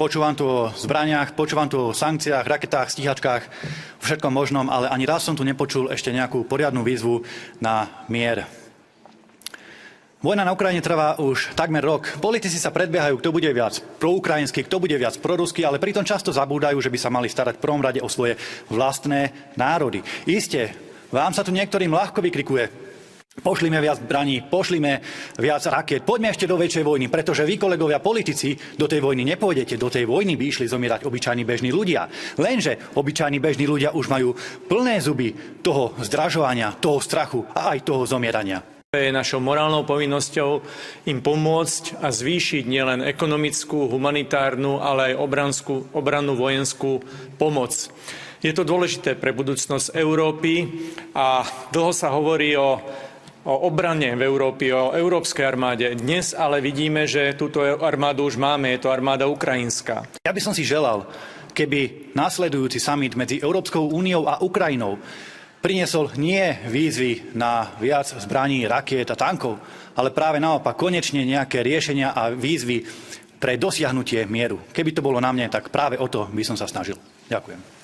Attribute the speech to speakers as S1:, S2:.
S1: počúvam tu o zbraniach, počúvam tu o sankciách, raketách, stíhačkách, všetkom možnom, ale ani raz som tu nepočul ešte nejakú poriadnu výzvu na mier. Vojna na Ukrajine trvá už takmer rok. Politici sa predbiehajú, kto bude viac proukrajinský, kto bude viac proruský, ale pritom často zabúdajú, že by sa mali starať v prvom rade o svoje vlastné národy. Isté, vám sa tu niektorým ľahko vykrikuje: pošlime viac zbraní, pošlime viac rakiet, poďme ešte do väčšej vojny, pretože vy, kolegovia politici, do tej vojny nepôjdete. Do tej vojny by išli zomierať obyčajní bežní ľudia. Lenže obyčajní bežní ľudia už majú plné zuby toho zdražovania, toho strachu a aj toho zomierania.
S2: Je našou morálnou povinnosťou im pomôcť a zvýšiť nielen ekonomickú, humanitárnu, ale aj obrannú vojenskú pomoc. Je to dôležité pre budúcnosť Európy a dlho sa hovorí o obrane v Európe, o európskej armáde. Dnes ale vidíme, že túto armádu už máme, je to armáda ukrajinská.
S1: Ja by som si želal, keby nasledujúci summit medzi Európskou úniou a Ukrajinou priniesol nie výzvy na viac zbraní, rakiet a tankov, ale práve naopak konečne nejaké riešenia a výzvy pre dosiahnutie mieru. Keby to bolo na mne, tak práve o to by som sa snažil. Ďakujem.